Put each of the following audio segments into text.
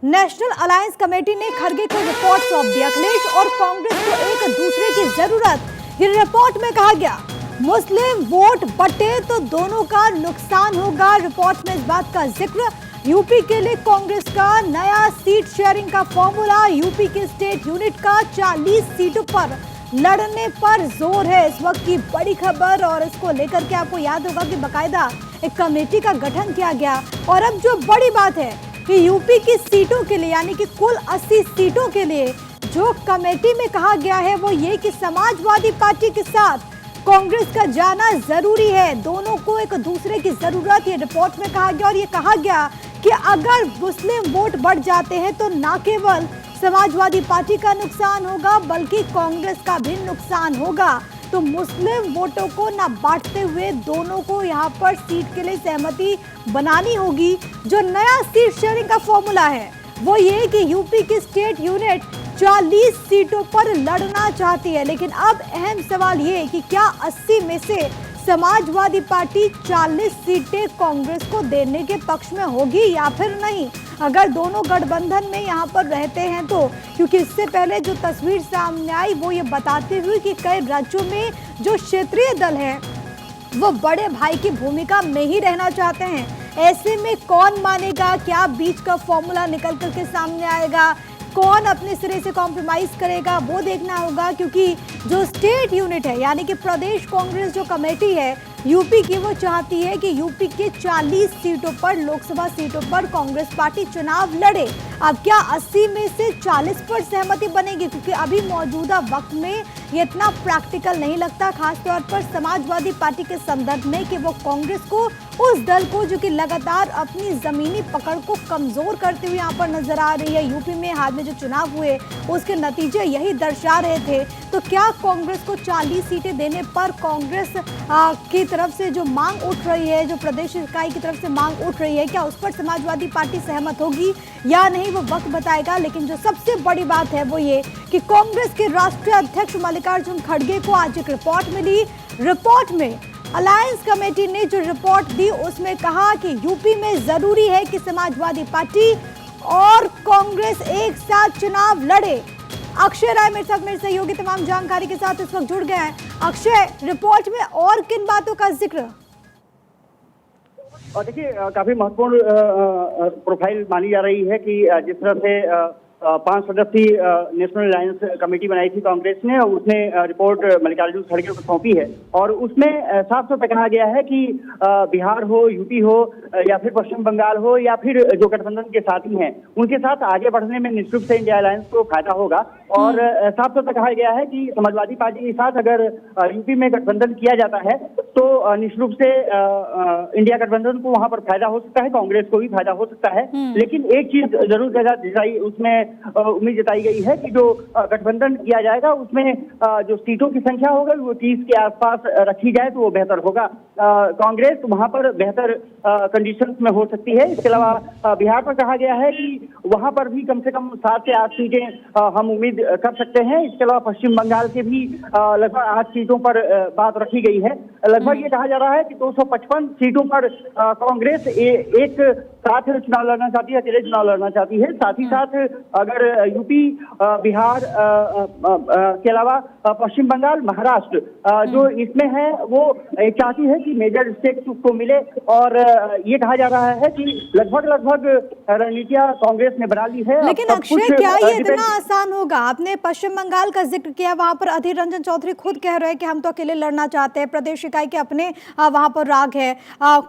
National alliance committee ने खड़गे को रिपोर्ट सौंप दी। अखिलेश और कांग्रेस को एक दूसरे की जरूरत। ये रिपोर्ट में कहा गया मुस्लिम वोट बटे तो दोनों का नुकसान होगा। रिपोर्ट में इस बात का जिक्र। यूपी के लिए कांग्रेस का नया सीट शेयरिंग का फॉर्मूला। यूपी के स्टेट यूनिट का 40 सीटों पर लड़ने पर जोर है। इस वक्त की बड़ी खबर और इसको लेकर के आपको याद होगा कि बकायदा एक कमेटी का गठन किया गया। और अब जो बड़ी बात है कि यूपी की सीटों के लिए यानी कि कुल 80 सीटों के लिए जो कमेटी में कहा गया है वो ये कि समाजवादी पार्टी के साथ कांग्रेस का जाना जरूरी है। दोनों को एक दूसरे की जरूरत ये रिपोर्ट में कहा गया। और ये कहा गया कि अगर मुस्लिम वोट बढ़ जाते हैं तो न केवल समाजवादी पार्टी का नुकसान होगा बल्कि कांग्रेस का भी नुकसान होगा। तो मुस्लिम वोटों को ना बांटते हुए दोनों को यहाँ पर सीट के लिए सहमति बनानी होगी। जो नया सीट शेयरिंग का फॉर्मूला है वो ये कि यूपी की स्टेट यूनिट 40 सीटों पर लड़ना चाहती है। लेकिन अब अहम सवाल ये कि क्या 80 में से समाजवादी पार्टी 40 सीटें कांग्रेस को देने के पक्ष में होगी या फिर नहीं। अगर दोनों गठबंधन में यहाँ पर रहते हैं तो, क्योंकि इससे पहले जो तस्वीर सामने आई वो ये बताते हुए कि कई राज्यों में जो क्षेत्रीय दल हैं वो बड़े भाई की भूमिका में ही रहना चाहते हैं। ऐसे में कौन मानेगा, क्या बीच का फॉर्मूला निकल करके सामने आएगा, कौन अपने सिरे से कॉम्प्रोमाइज करेगा वो देखना होगा। क्योंकि जो स्टेट यूनिट है यानी कि प्रदेश कांग्रेस जो कमेटी है यूपी की वो चाहती है कि यूपी के 40 सीटों पर लोकसभा सीटों पर कांग्रेस पार्टी चुनाव लड़े। अब क्या 80 में से 40 पर सहमति बनेगी, क्योंकि अभी मौजूदा वक्त में ये इतना प्रैक्टिकल नहीं लगता, खासतौर पर समाजवादी पार्टी के संदर्भ में कि वो कांग्रेस को, उस दल को जो कि लगातार अपनी जमीनी पकड़ को कमजोर करते हुए यहाँ पर नजर आ रही है। यूपी में हाल में जो चुनाव हुए उसके नतीजे यही दर्शा रहे थे। तो क्या कांग्रेस को 40 सीटें देने पर कांग्रेस की तरफ से जो मांग उठ रही है, जो प्रदेश इकाई की तरफ से मांग उठ रही है, क्या उस पर समाजवादी पार्टी सहमत होगी या नहीं वो वक्त बताएगा। लेकिन जो सबसे बड़ी बात है वो ये कि कांग्रेस के राष्ट्रीय अध्यक्ष मल्लिकार्जुन खड़गे को आज एक रिपोर्ट मिली। रिपोर्ट में अलायंस कमेटी ने जो रिपोर्ट दी उसमें कहा कि यूपी में जरूरी है कि समाजवादी पार्टी और कांग्रेस एक साथ चुनाव लड़े। अक्षय राय मेरे साथ, मेरे सहयोगी तमाम जानकारी के साथ इस वक्त जुड़ गए हैं। अक्षय, रिपोर्ट में और किन बातों का जिक्र? और देखिए, काफी महत्वपूर्ण प्रोफाइल मानी जा रही है कि जिस तरह से 5 सदस्यीय नेशनल अलायंस कमेटी बनाई थी कांग्रेस ने, और उसने रिपोर्ट मल्लिकार्जुन खड़गे को सौंपी है। और उसमें साफ साफ कहा गया है कि बिहार हो, यूपी हो या फिर पश्चिम बंगाल हो या फिर जो गठबंधन के साथी हैं उनके साथ आगे बढ़ने में निश्चित रूप से इंडिया अलायंस को फायदा होगा। और साफ साफ कहा गया है कि समाजवादी पार्टी के साथ अगर यूपी में गठबंधन किया जाता है तो निश्चित रूप से इंडिया गठबंधन को वहां पर फायदा हो सकता है, कांग्रेस को भी फायदा हो सकता है। लेकिन एक चीज जरूर उसमें उम्मीद जताई गई है कि जो गठबंधन किया जाएगा उसमें जो सीटों की संख्या होगी वो 30 के आसपास रखी जाए तो वो बेहतर होगा। कांग्रेस वहां पर बेहतर कंडीशंस में हो सकती है। इसके अलावा बिहार पर कहा गया है कि वहां पर भी कम से कम 7 से 8 सीटें हम उम्मीद कर सकते हैं। इसके अलावा पश्चिम बंगाल के भी लगभग 8 सीटों पर बात रखी गई है। लगभग ये कहा जा रहा है कि 255 सीटों पर कांग्रेस एक साथ चुनाव लड़ना चाहती है, अकेले चुनाव लड़ना चाहती है। साथ ही साथ अगर यूपी, बिहार के अलावा पश्चिम बंगाल, महाराष्ट्र जो इसमें है वो चाहती है कि मेजर स्टेट्स उसको मिले। और ये कहा जा रहा है कि लगभग रणनीतियां कांग्रेस ने बना ली है। लेकिन अक्षय, क्या ये इतना आसान होगा? आपने पश्चिम बंगाल का जिक्र किया, वहां पर अधीर रंजन चौधरी खुद कह रहे हैं कि हम तो अकेले लड़ना चाहते हैं। प्रदेश इकाई के अपने वहां पर राग है।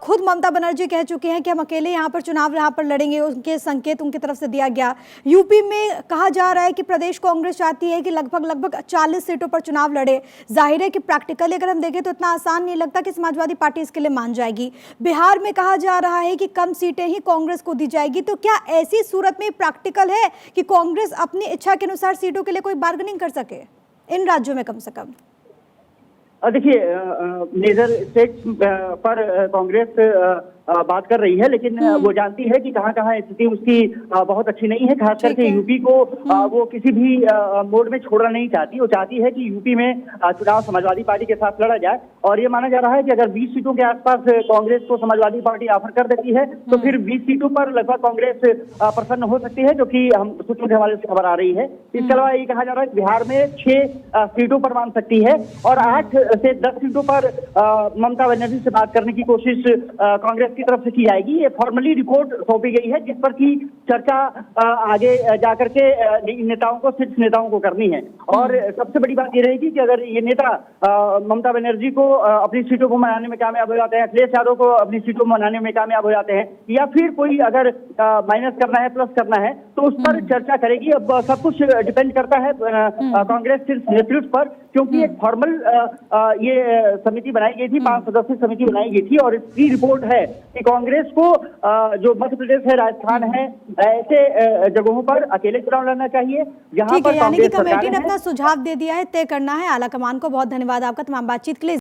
खुद ममता बनर्जी कह चुके हैं कि हम अकेले यहाँ पर चुनाव यहाँ पर लड़ेंगे। उनके संकेत उनकी तरफ से दिया गया। यूपी में कहा जा रहा है कि प्रदेश कांग्रेस चाहती है कि लगभग 40 सीटों पर चुनाव लड़े। जाहिर है कि प्रैक्टिकली अगर हम देखें तो इतना आसान नहीं लगता कि समाजवादी पार्टी इसके लिए मान जाएगी। बिहार में कहा जा रहा है कि कम सीटें ही कांग्रेस को दी जाएगी। तो क्या ऐसी सूरत में प्रैक्टिकल है कि कांग्रेस अपनी इच्छा के अनुसार सीटों के लिए कोई बार्गेनिंग कर सके इन राज्यों में कम से कम? देखिए, मेजर स्टेट्स पर कांग्रेस बात कर रही है, लेकिन वो जानती है कि कहाँ कहाँ स्थिति उसकी बहुत अच्छी नहीं है। खास करके यूपी को वो किसी भी मोड में छोड़ना नहीं चाहती। वो चाहती है कि यूपी में चुनाव समाजवादी पार्टी के साथ लड़ा जाए, और ये माना जा रहा है कि अगर 20 सीटों के आसपास कांग्रेस को समाजवादी पार्टी ऑफर कर देती है तो फिर 20 सीटों पर लगभग कांग्रेस प्रसन्न हो सकती है, जो कि हम सूत्रों के हवाले से खबर आ रही है। इसके अलावा ये कहा जा रहा है कि बिहार में 6 सीटों पर मान सकती है और 8 से 10 सीटों पर ममता बनर्जी से बात करने की कोशिश कांग्रेस की तरफ से की जाएगी। ये फॉर्मली रिपोर्ट सौंपी गई है, जिस पर की चर्चा आगे जाकर के नेताओं को, शीर्ष नेताओं को करनी है। और सबसे बड़ी बात ये रहेगी कि अगर ये नेता ममता बनर्जी को अपनी सीटों को मनाने में कामयाब हो जाते हैं, अखिलेश यादव को अपनी सीटों को मनाने में कामयाब हो जाते हैं, या फिर कोई अगर माइनस करना है, प्लस करना है, तो उस पर चर्चा करेगी। अब सब कुछ डिपेंड करता है कांग्रेस शीर्ष नेतृत्व पर, क्योंकि एक फॉर्मल ये समिति बनाई गई थी, 5 सदस्यीय समिति बनाई गई थी, और इसकी रिपोर्ट है कि कांग्रेस को जो मध्य प्रदेश है, राजस्थान है, ऐसे जगहों पर अकेले चुनाव लड़ना चाहिए जहां पर यानी कि कांग्रेस कमेटी ने अपना सुझाव दे दिया है, तय करना है। आला कमान को बहुत धन्यवाद आपका तमाम बातचीत के लिए।